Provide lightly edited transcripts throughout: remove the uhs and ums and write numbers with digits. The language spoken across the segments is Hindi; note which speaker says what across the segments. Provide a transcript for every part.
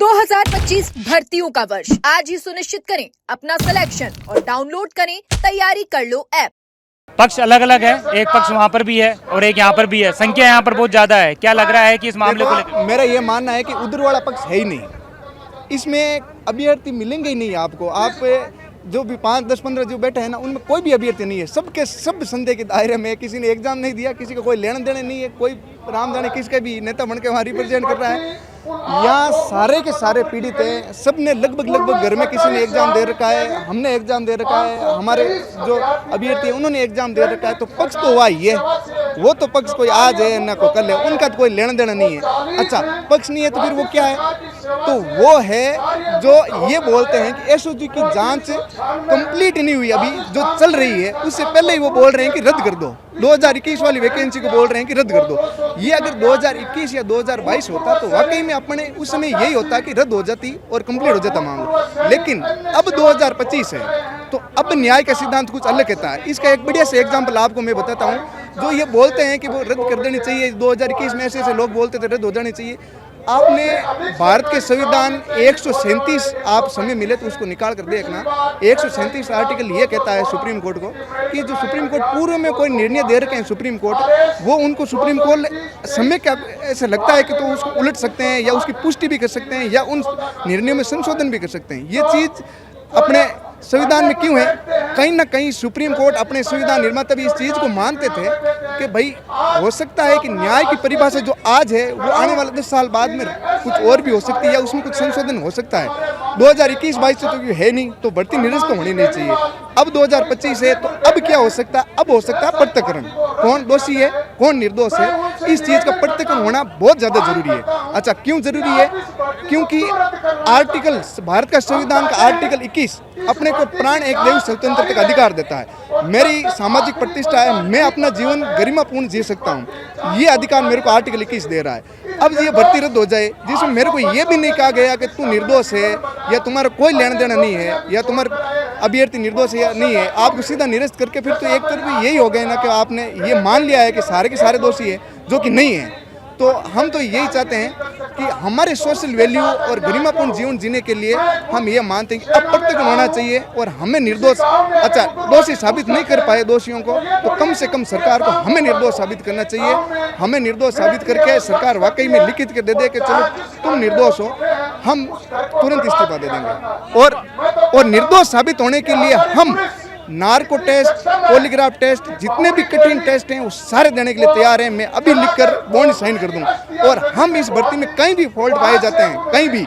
Speaker 1: 2025 भर्तियों का वर्ष आज ही सुनिश्चित करें अपना सिलेक्शन और डाउनलोड करें तैयारी कर लो ऐप।
Speaker 2: पक्ष अलग अलग है, एक पक्ष वहाँ पर भी है और एक यहाँ पर भी है। संख्या यहाँ पर बहुत ज्यादा है। क्या लग रहा है कि इस मामले को लेकर?
Speaker 3: मेरा ये मानना है कि उधर वाला पक्ष है ही नहीं, इसमें अभ्यर्थी मिलेंगे ही नहीं आपको। आप जो भी 5, 10, 15 जो बैठे हैं ना, उनमें कोई भी अभ्यर्थी नहीं है। सबके सब संदेह के दायरे में, किसी ने एग्जाम नहीं दिया, किसी का कोई लेना देना नहीं है, कोई राम जाने किसका भी नेता बन के वहाँ रिप्रेजेंट कर रहा है। यहाँ सारे के सारे पीड़ित हैं, सब ने लगभग घर में किसी ने एग्जाम दे रखा है, हमने एग्जाम दे रखा है, हमारे जो अभ्यर्थी है उन्होंने एग्जाम दे रखा है। तो पक्ष तो हुआ ही है, वो तो पक्ष कोई आज है ना कोई कल है, उनका तो कोई लेना देना नहीं है। अच्छा, पक्ष नहीं है तो फिर वो क्या है? तो वो है जो ये बोलते हैं कि एसओजी की जांच कंप्लीट नहीं हुई, अभी जो चल रही है उससे पहले ही वो बोल रहे हैं कि रद्द कर दो। 2021 वाली वैकेंसी को बोल रहे हैं कि रद्द कर दो। ये अगर 2021 या 2022 होता तो वाकई में अपने उस समय यही होता कि रद्द हो जाती और कंप्लीट हो जाता मामला। लेकिन अब 2025 है तो अब न्याय का सिद्धांत कुछ अलग कहता है। इसका एक बढ़िया से एग्जाम्पल आपको मैं बताता हूँ। जो ये बोलते हैं कि वो रद्द कर देनी चाहिए, 2021 में ऐसे लोग बोलते थे रद्द हो जानी चाहिए। आपने भारत के संविधान 137 आप समय मिले तो उसको निकाल कर देखना। 137 आर्टिकल ये कहता है सुप्रीम कोर्ट को कि जो सुप्रीम कोर्ट पूर्व में कोई निर्णय दे रखे हैं सुप्रीम कोर्ट, वो उनको सुप्रीम कोर्ट समय क्या ऐसा लगता है कि तो उसको उलट सकते हैं या उसकी पुष्टि भी कर सकते हैं या उन निर्णयों में संशोधन भी कर सकते हैं। ये चीज़ अपने संविधान में क्यों है? कहीं ना कहीं सुप्रीम कोर्ट अपने संविधान निर्माता भी इस चीज़ को मानते थे कि भाई हो सकता है कि न्याय की परिभाषा जो आज है वो आने वाले 10 साल बाद में कुछ और भी हो सकती है या उसमें कुछ संशोधन हो सकता है। 2021-22 से तो है नहीं, तो भर्ती निरस्त तो होनी नहीं चाहिए। अब 2025 है तो अब क्या हो सकता है? अब हो सकता है पृथक्करण, कौन दोषी है कौन निर्दोष है, इस चीज़ का पृथक्करण होना बहुत ज़्यादा जरूरी है। अच्छा, क्यों जरूरी है? क्योंकि आर्टिकल भारत का संविधान का आर्टिकल 21 अपने को प्राण एक देव स्वतंत्रता का अधिकार देता है। मेरी सामाजिक प्रतिष्ठा है, मैं अपना जीवन गरिमापूर्ण जी सकता हूँ, ये अधिकार मेरे को आर्टिकल 21 दे रहा है। अब ये भर्ती रद्द हो जाए जिसमें मेरे को ये भी नहीं कहा गया कि तू निर्दोष है या तुम्हारा कोई लेना देना नहीं है या तुम्हारा अभ्यर्थी निर्दोष है या नहीं है, आपको सीधा निरस्त करके फिर तो एक तरफ यही हो गया ना कि आपने ये मान लिया है कि सारे के सारे दोषी है, जो कि नहीं है। तो हम तो यही चाहते हैं कि हमारे सोशल वैल्यू और गरिमापूर्ण जीवन जीने के लिए हम ये मानते हैं कि अब पृथक्करण होना चाहिए और हमें निर्दोष, अच्छा दोषी साबित नहीं कर पाए दोषियों को, तो कम से कम सरकार को हमें निर्दोष साबित करना चाहिए। हमें निर्दोष साबित करके सरकार वाकई में लिखित के दे दे कि चलो तुम निर्दोष हो, हम तुरंत इस्तीफा दे देंगे। और निर्दोष साबित होने के लिए हम नार्को टेस्ट, पॉलीग्राफ टेस्ट, जितने भी कठिन टेस्ट हैं वो सारे देने के लिए तैयार हैं। मैं अभी लिखकर बॉन्ड साइन कर दूंगा। और हम इस भर्ती में कहीं भी फॉल्ट पाए जाते हैं, कहीं भी,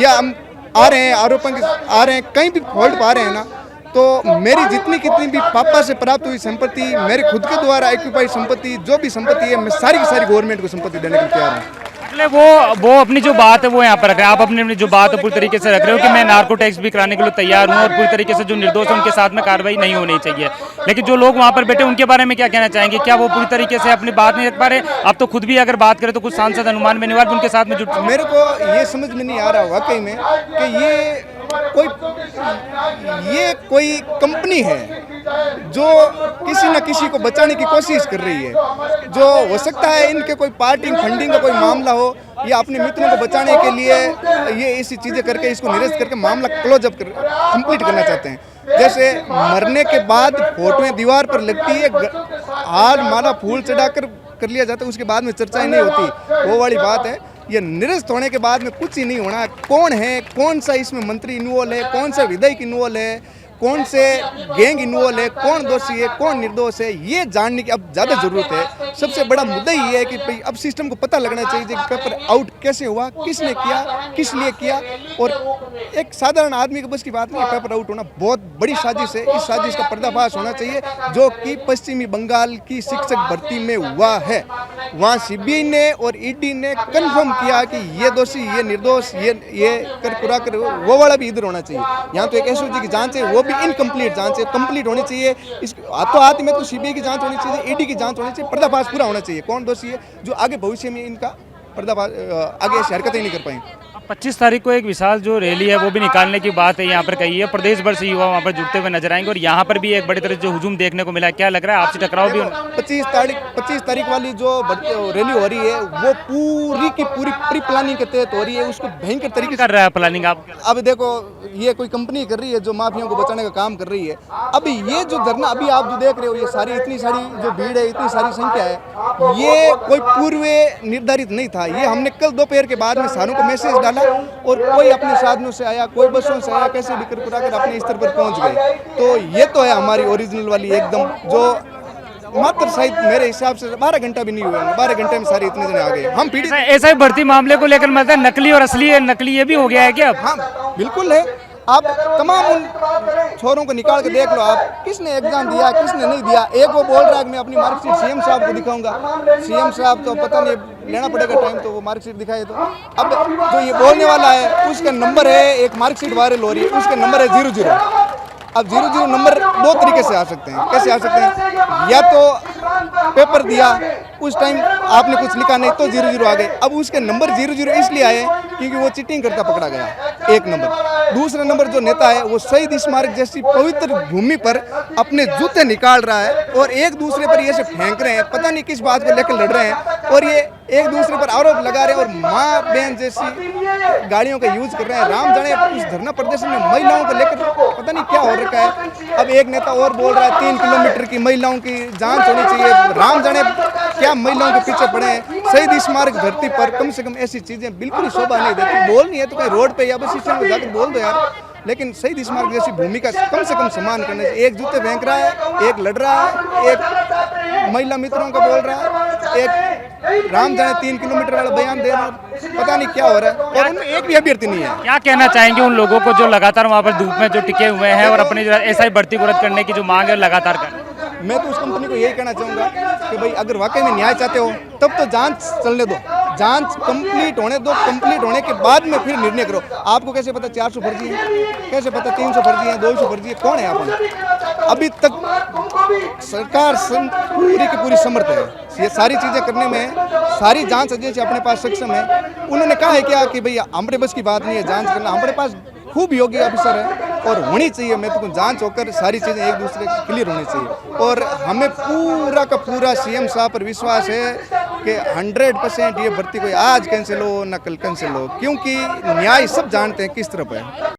Speaker 3: या हम आ रहे हैं आरोपों के आ रहे हैं, कहीं भी फॉल्ट पा रहे हैं ना, तो मेरी जितनी कितनी भी पापा से प्राप्त हुई संपत्ति, मेरे खुद के द्वारा एक्यूपाइड संपत्ति, जो भी संपत्ति है, मैं सारी की सारी गवर्नमेंट को संपत्ति देने के लिए तैयार हूँ।
Speaker 2: वो अपनी जो बात है वो यहाँ पर रख रहे हैं, आप अपनी जो बात है पूरी तरीके से रख रहे हो कि मैं नार्को टैक्स भी कराने के लिए तैयार हूँ और पूरी तरीके से जो निर्दोष है उनके साथ में कार्रवाई नहीं होनी चाहिए। लेकिन जो लोग वहाँ पर बैठे उनके बारे में क्या कहना चाहेंगे? क्या वो पूरी तरीके से अपनी बात नहीं रख पा रहे? आप तो खुद भी अगर बात करें तो कुछ सांसद अनुमान बेनीवाल भी उनके साथ में जुट।
Speaker 3: मेरे को ये समझ में नहीं आ रहा वाकई में कि ये कोई कंपनी है जो किसी न किसी को बचाने की कोशिश कर रही है। जो हो सकता है इनके कोई पार्टी फंडिंग का कोई मामला हो या अपने मित्रों को बचाने के लिए ये ऐसी चीज़ें करके इसको निरस्त करके मामला क्लोज अप कंप्लीट करना चाहते हैं। जैसे मरने के बाद फोटोएं दीवार पर लगती है, हार माला फूल चढ़ाकर कर लिया जाता है, उसके बाद में चर्चाएं नहीं होती, वो वाली बात है। ये निरस्त होने के बाद में कुछ ही नहीं होना। कौन है, कौन सा इसमें मंत्री इन्वॉल्व है, कौन सा विधायक इन्वॉल्व है, कौन से गैंग इन्वॉल्व है, कौन दोषी है कौन निर्दोष है, ये जानने की अब ज़्यादा ज़रूरत है। सबसे बड़ा मुद्दा ही है कि भाई अब सिस्टम को पता लगना चाहिए कि पेपर आउट कैसे हुआ, किसने किया, किस लिए किया। और एक साधारण आदमी के बस की बात नहीं, पेपर आउट होना बहुत बड़ी साजिश है। इस साजिश का पर्दाफाश होना चाहिए जो कि पश्चिमी बंगाल की शिक्षक भर्ती में हुआ है। वहाँ सीबीआई ने और ईडी ने कन्फर्म किया कि ये दोषी ये निर्दोष, ये कर पूरा कर, वो वाला भी इधर होना चाहिए। यहाँ तो एक एसओजी की जाँच है, वो भी इनकम्प्लीट जांच है, कंप्लीट होनी चाहिए। इस हाथों हाथ में तो सीबीआई की जांच होनी चाहिए, ईडी की जांच होनी चाहिए, पर्दाफाश पूरा होना चाहिए कौन दोषी है, जो आगे भविष्य में इनका पर्दाफाश आगे ऐसी हरकतें नहीं कर पाएंगे।
Speaker 2: 25 तारीख को एक विशाल जो रैली है वो भी निकालने की बात है यहाँ पर कही है। प्रदेश भर से युवा वहाँ पर जुटते हुए नजर आएंगे और यहाँ पर भी एक बड़ी तरह से जो हुजूम देखने को मिला है, क्या लग रहा है आपसी टकराव भी होना?
Speaker 3: 25 तारीख वाली जो रैली हो रही है वो पूरी की पूरी प्री प्लानिंग के तहत हो रही है। उसको भयंकर तरीके से
Speaker 2: कर रहा है प्लानिंग आप?
Speaker 3: अब देखो, ये कोई कंपनी कर रही है जो माफियाओं को बचाने का काम कर रही है। अभी ये जो धरना अभी आप जो देख रहे हो, ये सारी इतनी सारी जो भीड़ है, इतनी सारी संख्या है, ये कोई पूर्व निर्धारित नहीं था। ये हमने कल दोपहर के बाद में सारों को मैसेज डाला और कोई अपने साधनों से आया, कोई बसों से आया, कैसे भी कर अपने स्तर पर पहुंच गए। तो ये तो है हमारी ओरिजिनल वाली एकदम, जो मात्र शायद मेरे हिसाब से 12 घंटा भी नहीं हुए, 12 घंटे में सारे इतने जने आ गए। हम पीड़ित
Speaker 2: ऐसा ही भर्ती मामले को लेकर मतलब नकली और असली है, नकली ये भी हो गया है क्या?
Speaker 3: हाँ बिल्कुल है। आप तमाम उन छोरों को निकाल के देख लो, आप किसने एग्जाम दिया, किसने नहीं दिया। एक वो बोल रहा है कि मैं अपनी मार्कशीट सीएम साहब को दिखाऊंगा। सीएम साहब तो पता नहीं, लेना पड़ेगा टाइम तो वो मार्कशीट दिखाए तो। अब जो ये बोलने वाला है उसका नंबर है, एक मार्कशीट वायरल हो रही है, उसका नंबर है 00। अब 00 नंबर दो तरीके से आ सकते हैं। कैसे आ सकते हैं? या तो पेपर दिया उस टाइम आपने कुछ लिखा नहीं तो 00 आ गए। अब उसके नंबर 00 इसलिए आए क्योंकि वो चीटिंग करता पकड़ा गया, एक नंबर। दूसरा नंबर जो नेता है वो शहीद स्मारक जैसी पवित्र भूमि पर अपने जूते निकाल रहा है और एक दूसरे पर ये से फेंक रहे हैं, पता नहीं किस बात को लेकर लड़ रहे हैं और ये एक दूसरे पर आरोप लगा रहे हैं और माँ बहन जैसी गाड़ियों का यूज कर रहे हैं। राम जाने उस धरना प्रदर्शन में महिलाओं को लेकर पता नहीं क्या हो रखा है। अब एक नेता और बोल रहा है 3 किलोमीटर की महिलाओं की जांच होनी चाहिए। राम जाने क्या महिलाओं के पीछे पड़े हैं। शहीद स्मारक धरती पर कम से कम ऐसी चीजें बिल्कुल ही शोभा नहीं देती। बोलनी है तो कहीं रोड पे या बस स्टैंड में जाकर बोल दो यार, लेकिन शहीद स्मारक जैसी भूमि का कम से कम सम्मान करने से। एक जूते फेंक रहा है, एक लड़ रहा है, एक महिला मित्रों का बोल रहा है, एक राम जाने 3 किलोमीटर वाला बयान दे रहा है। पता नहीं क्या हो रहा है और उनमें एक भी अभ्यर्थी नहीं है।
Speaker 2: क्या कहना चाहेंगे उन लोगों को जो लगातार वहाँ पर धूप में जो टिके हुए हैं और अपनी एसआई भर्ती को रद्द करने की जो मांग है लगातार कर?
Speaker 3: मैं तो उस कंपनी को यही कहना चाहूँगा कि भाई अगर वाकई में न्याय चाहते हो तब तो जांच चलने दो, जांच कंप्लीट होने दो। कंप्लीट होने के बाद में फिर निर्णय करो। आपको कैसे पता 400 फर्जी है, कैसे पता 300 फर्जी है, 200 फर्जी है? कौन है आप? अभी तक सरकार पूरी की पूरी समर्थ है ये सारी चीज़ें करने में। सारी जांच एजेंसी अपने पास सक्षम है। उन्होंने कहा है क्या कि भाई हमारे बस की बात नहीं है जांच करना, हमारे पास खूब योग्य ऑफिसर है और होनी चाहिए। मैं तो जांच होकर सारी चीज़ें एक दूसरे से क्लियर होनी चाहिए और हमें पूरा का पूरा सीएम साहब पर विश्वास है कि 100% ये भर्ती कोई आज कैंसिल हो ना कल कैंसिल हो, क्योंकि न्याय सब जानते हैं किस तरफ है।